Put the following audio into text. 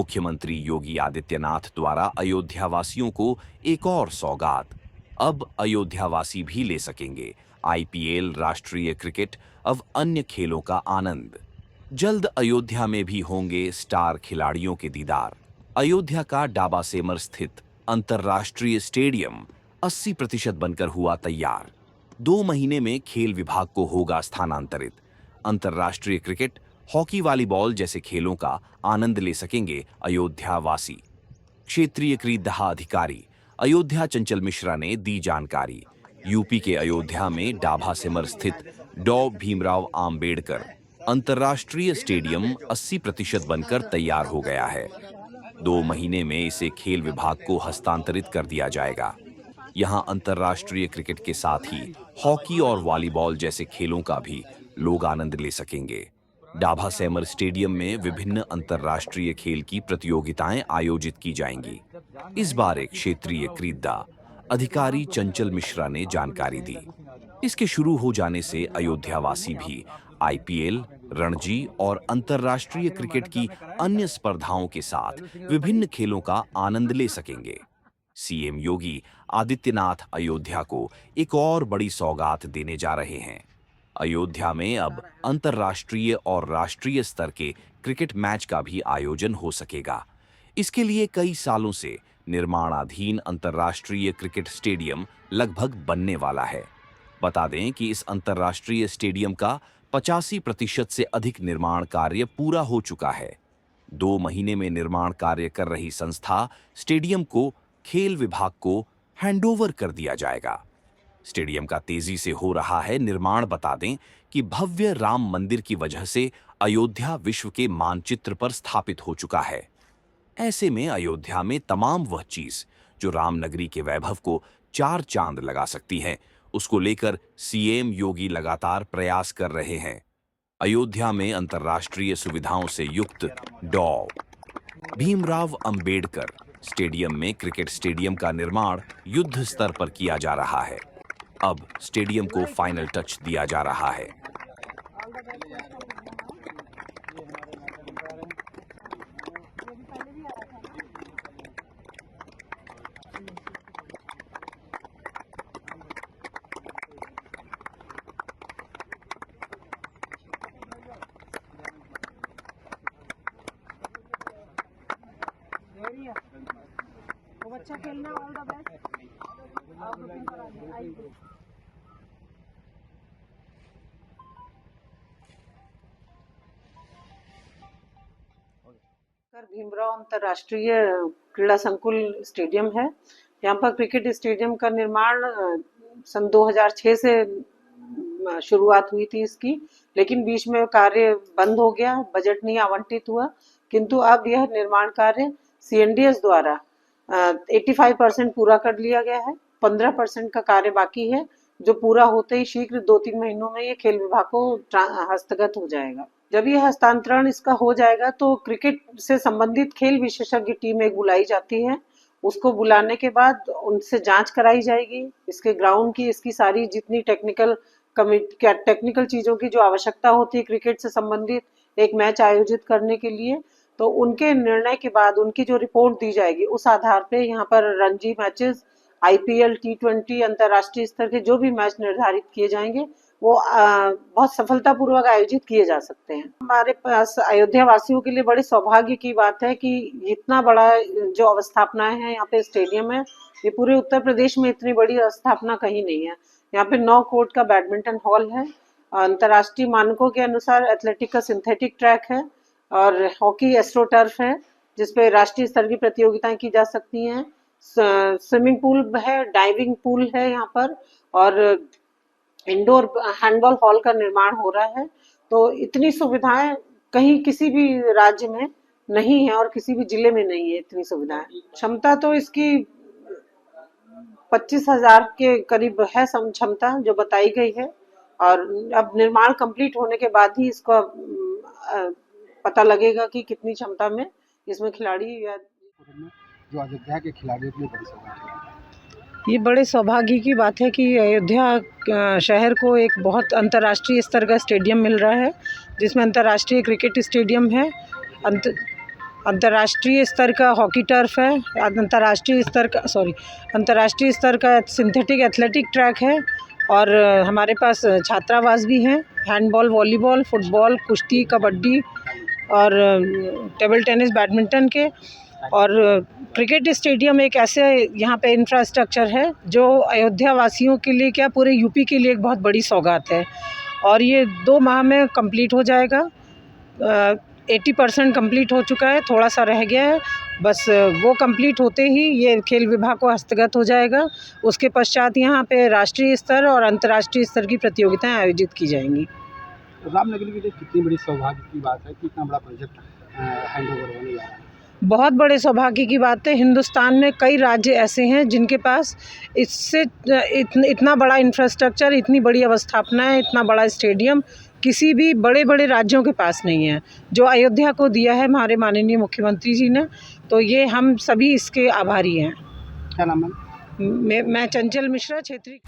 मुख्यमंत्री योगी आदित्यनाथ द्वारा अयोध्यावासियों को एक और सौगात। अब अयोध्यावासी भी ले सकेंगे आईपीएल, राष्ट्रीय क्रिकेट, अब अन्य खेलों का आनंद। जल्द अयोध्या में भी होंगे स्टार खिलाड़ियों के दीदार। अयोध्या का डाबासेमर स्थित अंतर्राष्ट्रीय स्टेडियम 80% बनकर हुआ तैयार। 2 महीने में खेल विभाग को होगा स्थानांतरित। अंतर्राष्ट्रीय क्रिकेट, हॉकी, वॉलीबॉल जैसे खेलों का आनंद ले सकेंगे अयोध्यावासी। क्षेत्रीय क्रीडा अधिकारी अयोध्या चंचल मिश्रा ने दी जानकारी। यूपी के अयोध्या में डाभासेमर स्थित डॉ भीमराव आम्बेडकर अंतर्राष्ट्रीय स्टेडियम 80% बनकर तैयार हो गया है। 2 महीने में इसे खेल विभाग को हस्तांतरित कर दिया जाएगा। यहाँ अंतर्राष्ट्रीय क्रिकेट के साथ ही हॉकी और वॉलीबॉल जैसे खेलों का भी लोग आनंद ले सकेंगे। डाभासेमर स्टेडियम में विभिन्न अंतर्राष्ट्रीय खेल की प्रतियोगिताएं आयोजित की जाएंगी। इस बार एक क्षेत्रीय क्रीडा अधिकारी चंचल मिश्रा ने जानकारी दी। इसके शुरू हो जाने से अयोध्यावासी भी आईपीएल, रणजी और अंतर्राष्ट्रीय क्रिकेट की अन्य स्पर्धाओं के साथ विभिन्न खेलों का आनंद ले सकेंगे। सीएम योगी आदित्यनाथ अयोध्या को एक और बड़ी सौगात देने जा रहे हैं। अयोध्या में अब अंतर्राष्ट्रीय और राष्ट्रीय स्तर के क्रिकेट मैच का भी आयोजन हो सकेगा। इसके लिए कई सालों से निर्माणाधीन अंतर्राष्ट्रीय क्रिकेट स्टेडियम लगभग बनने वाला है। बता दें कि इस अंतर्राष्ट्रीय स्टेडियम का 85% से अधिक निर्माण कार्य पूरा हो चुका है। 2 महीने में निर्माण कार्य कर रही संस्था स्टेडियम को खेल विभाग को हैंडओवर कर दिया जाएगा। स्टेडियम का तेजी से हो रहा है निर्माण। बता दें कि भव्य राम मंदिर की वजह से अयोध्या विश्व के मानचित्र पर स्थापित हो चुका है। ऐसे में अयोध्या में तमाम वह चीज जो रामनगरी के वैभव को 4 चांद लगा सकती है, उसको लेकर सीएम योगी लगातार प्रयास कर रहे हैं। अयोध्या में अंतर्राष्ट्रीय सुविधाओं से युक्त डॉ भीमराव अंबेडकर स्टेडियम में क्रिकेट स्टेडियम का निर्माण युद्ध स्तर पर किया जा रहा है। अब स्टेडियम को फाइनल टच दिया जा रहा है। वो बच्चा खेलना, ऑल द बेस्ट। आप बुकिंग करा दें, आइए। भीमराव अंतर्राष्ट्रीय क्रीड़ा संकुल स्टेडियम है। यहाँ पर क्रिकेट स्टेडियम का निर्माण सन 2006 से शुरुआत हुई थी इसकी, लेकिन बीच में कार्य बंद हो गया, बजट नहीं आवंटित हुआ। किंतु अब यह निर्माण कार्य सीएनडीएस द्वारा 85% पूरा कर लिया गया है। 15% का कार्य बाकी है, जो पूरा होते ही शीघ्र 2-3 महीनों में ये खेल विभाग को हस्तगत हो जाएगा। जब ये हस्तांतरण इसका हो जाएगा तो क्रिकेट से संबंधित खेल विशेषज्ञ टीम एक बुलाई जाती है। उसको बुलाने के बाद उनसे जांच कराई जाएगी इसके ग्राउंड की, इसकी सारी जितनी टेक्निकल चीजों की जो आवश्यकता होती है क्रिकेट से संबंधित एक मैच आयोजित करने के लिए। तो उनके निर्णय के बाद उनकी जो रिपोर्ट दी जाएगी, उस आधार पे यहाँ पर रणजी मैचेस, आईपीएल, T20 अंतर्राष्ट्रीय स्तर के जो भी मैच निर्धारित किए जाएंगे वो बहुत सफलतापूर्वक आयोजित किए जा सकते हैं। हमारे पास अयोध्या वासियों के लिए बड़े सौभाग्य की बात है कि इतना बड़ा जो अवस्थापनाएं हैं यहाँ पे स्टेडियम है, ये पूरे उत्तर प्रदेश में इतनी बड़ी अवस्थापना कहीं नहीं है। यहाँ पे 9 कोर्ट का बैडमिंटन हॉल है, अंतर्राष्ट्रीय मानकों के अनुसार एथलेटिक का सिंथेटिक ट्रैक है और हॉकी एस्ट्रोटर्फ है जिसपे राष्ट्रीय स्तर की प्रतियोगिताएं की जा सकती हैं। स्विमिंग पूल है, डाइविंग पूल है यहाँ पर, और इंडोर हैंडबॉल हॉल का निर्माण हो रहा है। तो इतनी सुविधाएं कहीं किसी भी राज्य में नहीं है और किसी भी जिले में नहीं है इतनी सुविधाएं। क्षमता तो इसकी 25,000 के करीब है क्षमता जो बताई गई है, और अब निर्माण कंप्लीट होने के बाद ही इसका पता लगेगा कि कितनी क्षमता में इसमें खिलाड़ी या जो अयोध्या के खिलाड़ियों के लिए बड़ी सौगात है। ये बड़े सौभाग्य की बात है कि अयोध्या शहर को एक बहुत अंतर्राष्ट्रीय स्तर का स्टेडियम मिल रहा है, जिसमें अंतर्राष्ट्रीय क्रिकेट स्टेडियम है, अंतर्राष्ट्रीय स्तर का हॉकी टर्फ है, अंतर्राष्ट्रीय स्तर का सिंथेटिक एथलेटिक ट्रैक है और हमारे पास छात्रावास भी हैं, हैंडबॉल, वॉलीबॉल, फुटबॉल, कुश्ती, कबड्डी और टेबल टेनिस, बैडमिंटन के। और क्रिकेट स्टेडियम एक ऐसे यहाँ पे इंफ्रास्ट्रक्चर है जो अयोध्या वासियों के लिए क्या पूरे यूपी के लिए एक बहुत बड़ी सौगात है और ये 2 माह में कंप्लीट हो जाएगा। 80% कंप्लीट हो चुका है, थोड़ा सा रह गया है, बस वो कंप्लीट होते ही ये खेल विभाग को हस्तगत हो जाएगा। उसके पश्चात यहाँ पे राष्ट्रीय स्तर और अंतर्राष्ट्रीय स्तर की प्रतियोगिताएं आयोजित की जाएंगी। रामनगरी के लिए कितनी बड़ी सौभाग्य की बात है कि इतना बड़ा प्रोजेक्ट हैंड ओवर होने जा रहा है। बहुत बड़े सौभाग्य की बात है। हिंदुस्तान में कई राज्य ऐसे हैं जिनके पास इससे इतना बड़ा इंफ्रास्ट्रक्चर, इतनी बड़ी अवस्थापना है, इतना बड़ा स्टेडियम किसी भी बड़े बड़े राज्यों के पास नहीं है, जो अयोध्या को दिया है हमारे माननीय मुख्यमंत्री जी ने। तो ये हम सभी इसके आभारी हैं। क्या नाम है? मैं चंचल मिश्रा, क्षेत्रीय